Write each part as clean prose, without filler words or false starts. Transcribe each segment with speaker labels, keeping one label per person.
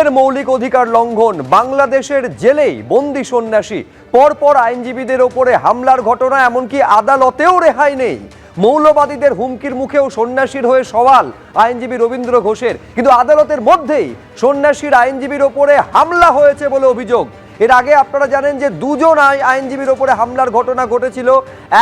Speaker 1: ফের মৌলিক অধিকার লঙ্ঘন, বাংলাদেশের জেলেই বন্দি সন্ন্যাসী, পরপর আইনজীবীদের ওপরে হামলার ঘটনা, এমনকি আদালতেও রেহাই নেই। মৌলবাদীদের হুমকির মুখেও সন্ন্যাসীর হয়ে সওয়াল আইনজীবী রবীন্দ্র ঘোষের, কিন্তু আদালতের মধ্যেই সন্ন্যাসীর আইনজীবীর ওপরে হামলা হয়েছে বলে অভিযোগ। এর আগে আপনারা জানেন যে দুজন আইনজীবীর ওপরে হামলার ঘটনা ঘটেছিল।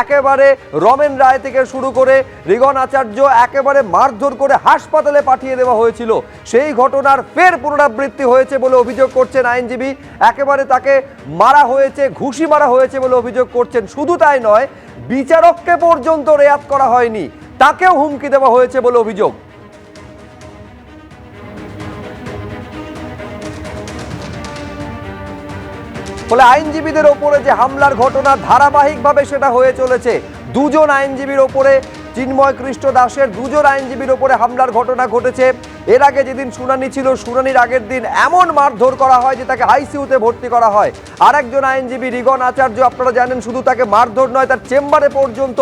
Speaker 1: একেবারে রমেন রায় থেকে শুরু করে রিগন আচার্য একেবারে মারধর করে হাসপাতালে পাঠিয়ে দেওয়া হয়েছিল। সেই ঘটনার ফের পুনরাবৃত্তি হয়েছে বলে অভিযোগ করছেন আইনজীবী। একেবারে তাকে মারা হয়েছে, ঘুষি মারা হয়েছে বলে অভিযোগ করছেন। শুধু তাই নয়, বিচারককে পর্যন্ত রেয়াত করা হয়নি, তাকেও হুমকি দেওয়া হয়েছে বলে অভিযোগ। ফলে আইনজীবীদের ওপরে যে হামলার ঘটনা ধারাবাহিকভাবে সেটা হয়ে চলেছে। দুজন আইনজীবীর ওপরে, চিন্ময় কৃষ্ণ দাসের দুজন আইনজীবীর ওপরে হামলার ঘটনা ঘটেছে। এর আগে যেদিন শুনানি ছিল, শুনানির আগের দিন এমন মারধর করা হয় যে তাকে আইসিইউতে ভর্তি করা হয়। আরেকজন আইনজীবী রিগন আচার্য, আপনারা জানেন, শুধু তাকে মারধর নয়, তার চেম্বারে পর্যন্ত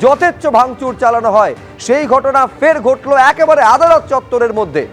Speaker 1: যথেচ্ছ ভাঙচুর চালানো হয়। সেই ঘটনা ফের ঘটলো একেবারে আদালত চত্বরের মধ্যে।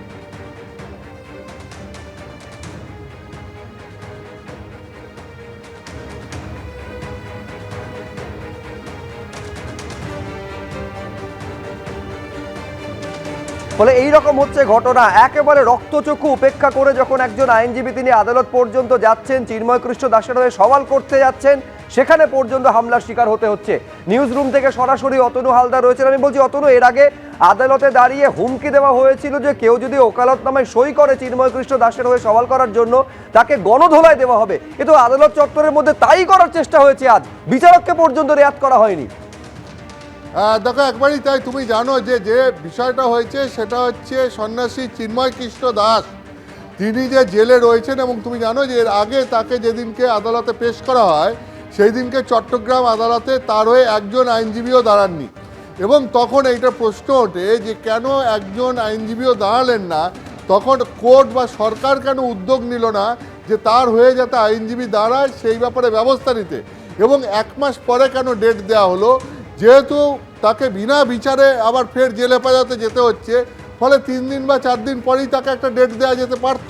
Speaker 1: ফলে এইরকম হচ্ছে ঘটনা। একেবারে রক্তচক্ষু উপেক্ষা করে যখন একজন আইনজীবী তিনি আদালত পর্যন্ত যাচ্ছেন, চিন্ময় কৃষ্ণ দাসের হয়ে সওয়াল করতে যাচ্ছেন, সেখানে পর্যন্ত হামলার শিকার হতে হচ্ছে। নিউজ রুম থেকে সরাসরি অতনু হালদার রয়েছেন। আমি বলছি, অতনু, এর আগে আদালতে দাঁড়িয়ে হুমকি দেওয়া হয়েছিল যে কেউ যদি ওকালতনামায় সই করে চিন্ময় কৃষ্ণ দাসের হয়ে সওয়াল করার জন্য, তাকে গণধোলাই দেওয়া হবে। কিন্তু আদালত চত্বরের মধ্যে তাই করার চেষ্টা হয়েছে আজ, বিচারককে পর্যন্ত রেয়াত করা হয়নি।
Speaker 2: দেখো, একবারই তাই। তুমি জানো যে যে বিষয়টা হয়েছে সেটা হচ্ছে সন্ন্যাসী চিন্ময় কৃষ্ণ দাস, তিনি যে জেলে রয়েছেন, এবং তুমি জানো যে এর আগে তাকে যেদিনকে আদালতে পেশ করা হয় সেই দিনকে চট্টগ্রাম আদালতে তার হয়ে একজন আইনজীবীও দাঁড়াননি। এবং তখন এইটা প্রশ্ন ওঠে যে কেন একজন আইনজীবীও দাঁড়ালেন না, তখন কোর্ট বা সরকার কেন উদ্যোগ নিল না যে তার হয়ে যাতে আইনজীবী দাঁড়ায় সেই ব্যাপারে ব্যবস্থা নিতে। এবং 1 মাস পরে কেন ডেট দেওয়া হলো, যেহেতু তাকে বিনা বিচারে আবার ফের জেলে হেফাজতে যেতে হচ্ছে, ফলে 3 দিন বা 4 দিন পরেই তাকে একটা ডেট দেওয়া যেতে পারত।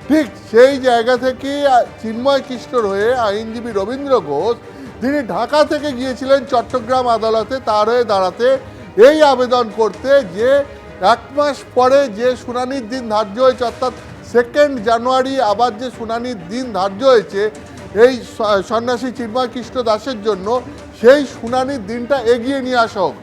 Speaker 2: ঠিক সেই জায়গা থেকে চিন্ময় কৃষ্ণর হয়ে আইনজীবী রবীন্দ্র ঘোষ, তিনি ঢাকা থেকে গিয়েছিলেন চট্টগ্রাম আদালতে তার হয়ে দাঁড়াতে, এই আবেদন করতে যে 1 মাস পরে যে শুনানির দিন ধার্য হয়েছে, অর্থাৎ 2 জানুয়ারি আবার যে শুনানির দিন ধার্য হয়েছে এই সন্ন্যাসী চিন্ময় কৃষ্ণ দাসের জন্য, সেই শুনানির দিনটা এগিয়ে নিয়ে আসা হোক,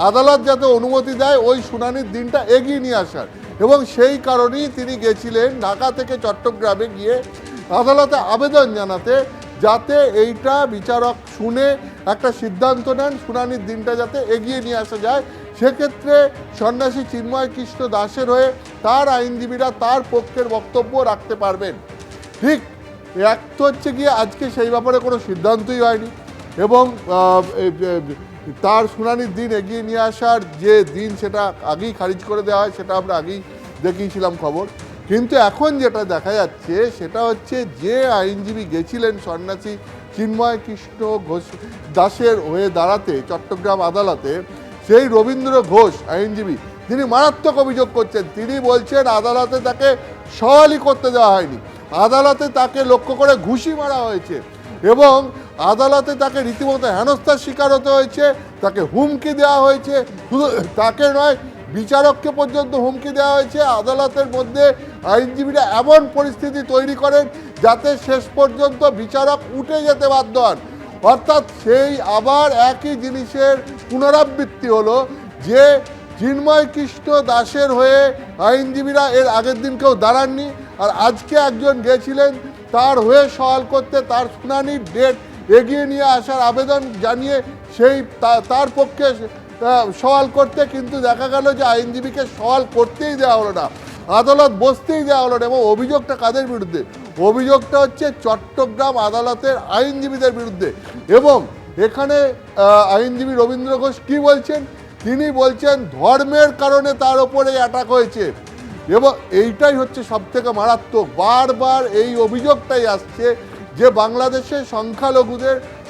Speaker 2: আদালত যাতে অনুমতি দেয় ওই শুনানির দিনটা এগিয়ে নিয়ে আসার। এবং সেই কারণেই তিনি গেছিলেন ঢাকা থেকে চট্টগ্রামে গিয়ে আদালতে আবেদন জানাতে, যাতে এইটা বিচারক শুনে একটা সিদ্ধান্ত নেন, শুনানির দিনটা যাতে এগিয়ে নিয়ে আসা যায়। সেক্ষেত্রে সন্ন্যাসী চিন্ময় কৃষ্ণ দাসের হয়ে তার আইনজীবীরা তার পক্ষের বক্তব্য রাখতে পারবেন। ঠিক এক তো হচ্ছে গিয়ে আজকে সেই ব্যাপারে কোনো সিদ্ধান্তই হয়নি, এবং তার শুনানির দিন এগিয়ে নিয়ে আসার যে দিন সেটা আগেই খারিজ করে দেওয়া হয়, সেটা আমরা আগেই দেখিয়েছিলাম খবর। কিন্তু এখন যেটা দেখা যাচ্ছে সেটা হচ্ছে যে আইনজীবী গেছিলেন সন্ন্যাসী চিন্ময় কৃষ্ণ ঘোষ দাসের হয়ে দাঁড়াতে চট্টগ্রাম আদালতে, সেই রবীন্দ্র ঘোষ আইনজীবী, তিনি মারাত্মক অভিযোগ করছেন। তিনি বলছেন আদালতে তাকে সওয়ালই করতে দেওয়া হয়নি, আদালতে তাকে লক্ষ্য করে ঘুষি মারা হয়েছে, এবং আদালতে তাকে রীতিমতো হেনস্থার শিকার হতে হয়েছে, তাকে হুমকি দেওয়া হয়েছে। শুধু তাকে নয়, বিচারককে পর্যন্ত হুমকি দেওয়া হয়েছে। আদালতের মধ্যে আইনজীবীরা এমন পরিস্থিতি তৈরি করেন যাতে শেষ পর্যন্ত বিচারক উঠে যেতে বাধ্য হন। অর্থাৎ সেই আবার একই জিনিসের পুনরাবৃত্তি হলো যে চিন্ময় কৃষ্ণ দাসের হয়ে আইনজীবীরা এর আগের দিন কেউ দাঁড়াননি, আর আজকে একজন গেছিলেন তার হয়ে সওয়াল করতে, তার শুনানির ডেট এগিয়ে নিয়ে আসার আবেদন জানিয়ে সেই তার পক্ষে সওয়াল করতে, কিন্তু দেখা গেল যে আইনজীবীকে সওয়াল করতেই দেওয়া হলো না, আদালত বসতেই দেওয়া হলো না। এবং অভিযোগটা কাদের বিরুদ্ধে? অভিযোগটা হচ্ছে চট্টগ্রাম আদালতের আইনজীবীদের বিরুদ্ধে। এবং এখানে আইনজীবী রবীন্দ্র ঘোষ কী বলছেন? তিনি বলছেন ধর্মের কারণে তার ওপরে অ্যাটাক হয়েছে, এবং এইটাই হচ্ছে সবথেকে মারাত্মক। বারবার এই অভিযোগটাই আসছে যে বাংলাদেশে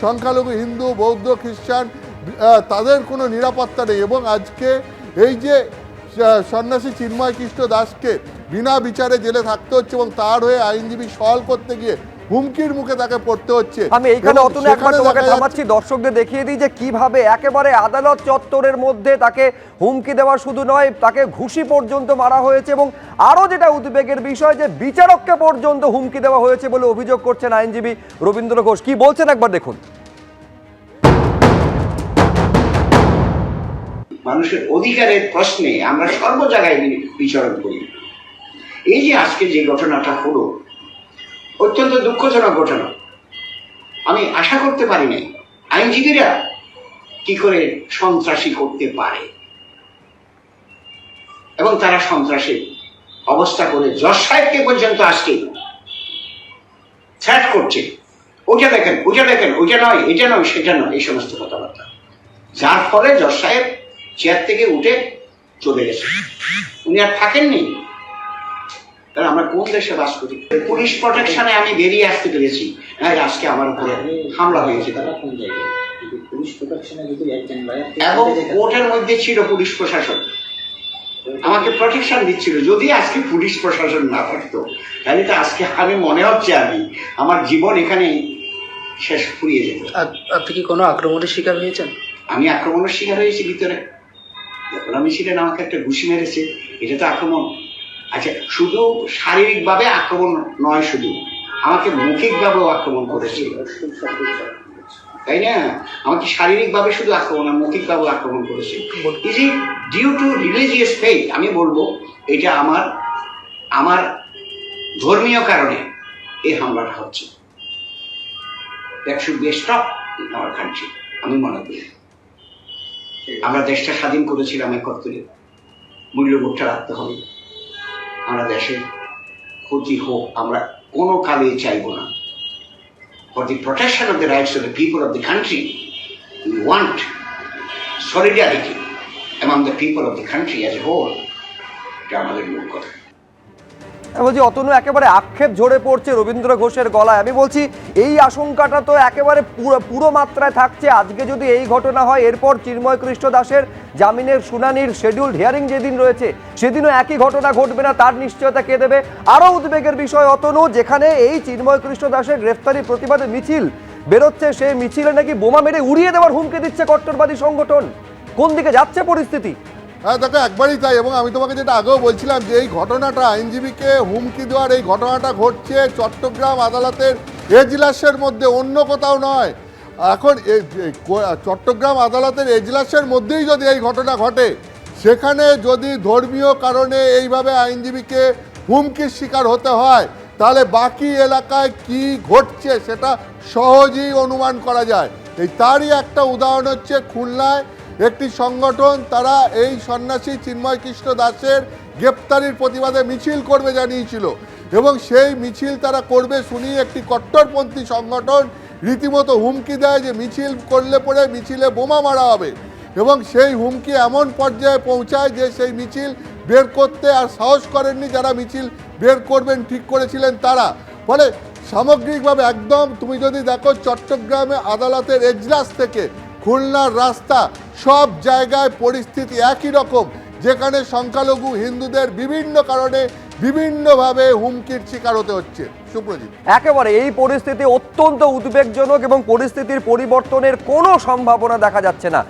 Speaker 2: সংখ্যালঘু হিন্দু, বৌদ্ধ, খ্রিস্টান, তাদের কোনো নিরাপত্তা নেই। এবং আজকে এই যে সন্ন্যাসী চিন্ময় কৃষ্ণ দাসকে বিনা বিচারে জেলে থাকতে হচ্ছে এবং তার হয়ে আইনজীবী সওয়াল করতে গিয়ে হুমকির মুখে তাকে পড়তে হচ্ছে।
Speaker 1: আমি এইখানে
Speaker 2: এবং
Speaker 1: অতনু একবার
Speaker 2: সেখানে
Speaker 1: তোমাকে
Speaker 2: দেখা
Speaker 1: থামাচ্ছি, দর্শকদের দেখিয়ে দিই যে কিভাবে একেবারে আদালত চত্বরের মধ্যে তাকে হুমকি দেওয়া শুধু নয়, তাকে ঘুষি পর্যন্ত মারা হয়েছে এবং আরো যেটা উদ্বেগের বিষয় যে বিচারককে পর্যন্ত হুমকি দেওয়া হয়েছে বলে অভিযোগ করছেন আইনজীবী রবীন্দ্র ঘোষ। কি বলছেন একবার দেখুন।
Speaker 3: মানুষের অধিকারের প্রশ্নে আমরা সর্ব জায়গায় বিচরণ করি। এই যে আজকে যে ঘটনাটা হলো, অত্যন্ত দুঃখজনক ঘটনা। আমি আশা করতে পারি নাই আইনজীবীরা কি করে সন্ত্রাসী করতে পারে এবং তারা সন্ত্রাসী অবস্থা করে জজ সাহেবকে পর্যন্ত আজকে থ্রেট করছে, ওটা দেখেন, ওটা দেখেন, ওটা নয়, এটা নয়, সেটা নয়, এই সমস্ত কথাবার্তা, যার ফলে জজ সাহেব চেয়ার থেকে উঠে চলে গেছে। উনি আর থাকেননি। তাহলে আমরা কোন দেশে বাস করি? পুলিশ প্রোটেকশনে আমি বেরিয়ে আসতে পেরেছি, আজকে আমার উপরে হামলা হয়েছে। এবং কোর্টের মধ্যে ছিল পুলিশ প্রশাসন, আমাকে প্রোটেকশন দিচ্ছিল। যদি আজকে পুলিশ প্রশাসন না থাকতো তাহলে তো আজকে আমি মনে হচ্ছে আমার জীবন এখানে শেষ ফুরিয়ে যেত।
Speaker 4: আপনি কি কোনো আক্রমণের শিকার হয়েছেন?
Speaker 3: আমি আক্রমণের শিকার হয়েছি ভিতরে। যখন আমি ছিলেন আমাকে একটা ঘুষি মেরেছে, এটা তো আক্রমণ। আচ্ছা, শুধু শারীরিকভাবে আক্রমণ নয়, শুধু আমাকে মৌখিকভাবেও আক্রমণ করেছে, তাই না? আমাকে শারীরিকভাবে শুধু আক্রমণ না, মৌখিকভাবেও আক্রমণ করেছে। Is it due to religious faith? আমি বলবো এটা আমার ধর্মীয় কারণে এই হামলাটা হচ্ছে। That should be stop in our country. আমি মনে করি আমরা দেশটা স্বাধীন করেছিলাম একত্রে, মূল্যবোধটা রাখতে হবে। আমরা দেশের ক্ষতি হোক আমরা কোনো কালে চাইব না। For the protection of the rights of the people of the country, we want solidarity among the people of the country as a whole. এটা আমাদের মূল কথা।
Speaker 1: আমি বলছি অতনু, একেবারে আক্ষেপ ঝরে পড়ছে রবীন্দ্র ঘোষের গলায়। আমি বলছি এই আশঙ্কাটা তো একেবারে পুরো মাত্রায় থাকছে। আজকে যদি এই ঘটনা হয়, এরপর চিন্ময় কৃষ্ণ দাসের জামিনের শুনানির শিডিউলড হিয়ারিং যেদিন রয়েছে সেদিনও একই ঘটনা ঘটবে না, তার নিশ্চয়তা কে দেবে? আরও উদ্বেগের বিষয় অতনু, যেখানে এই চিন্ময় কৃষ্ণ দাসের গ্রেফতারি প্রতিবাদে মিছিল বেরোচ্ছে, সেই মিছিলে নাকি বোমা মেরে উড়িয়ে দেওয়ার হুমকি দিচ্ছে কট্টরবাদী সংগঠন। কোন দিকে যাচ্ছে পরিস্থিতি?
Speaker 2: হ্যাঁ দেখো, একবারই তাই। এবং আমি তোমাকে যেটা আগেও বলছিলাম যে এই ঘটনাটা, আইনজীবীকে হুমকি দেওয়ার এই ঘটনাটা ঘটছে চট্টগ্রাম আদালতের এজলাসের মধ্যে, অন্য কোথাও নয়। এখন চট্টগ্রাম আদালতের এজলাসের মধ্যেই যদি এই ঘটনা ঘটে, সেখানে যদি ধর্মীয় কারণে এইভাবে আইনজীবীকে হুমকির শিকার হতে হয়, তাহলে বাকি এলাকায় কি ঘটছে সেটা সহজেই অনুমান করা যায়। তারই একটা উদাহরণ হচ্ছে খুলনায় একটি সংগঠন, তারা এই সন্ন্যাসী চিন্ময় কৃষ্ণ দাসের গ্রেপ্তারির প্রতিবাদে মিছিল করবে জানিয়েছিল এবং সেই মিছিল তারা করবে শুনিয়ে একটি কট্টরপন্থী সংগঠন রীতিমতো হুমকি দেয় যে মিছিল করলে পরে মিছিলে বোমা মারা হবে। এবং সেই হুমকি এমন পর্যায়ে পৌঁছায় যে সেই মিছিল বের করতে আর সাহস করেননি যারা মিছিল বের করবেন ঠিক করেছিলেন তারা। ফলে সামগ্রিকভাবে একদম তুমি যদি দেখো, চট্টগ্রামে আদালতের এজলাস থেকে খুলনার রাস্তা, সব জায়গায় পরিস্থিতি একই রকম, যেখানে সংখ্যালঘু হিন্দুদের বিভিন্ন কারণে বিভিন্নভাবে হুমকির শিকার হতে হচ্ছে। সুপ্রজিৎ,
Speaker 1: একেবারে এই পরিস্থিতি অত্যন্ত উদ্বেগজনক এবং পরিস্থিতির পরিবর্তনের কোনো সম্ভাবনা দেখা যাচ্ছে না।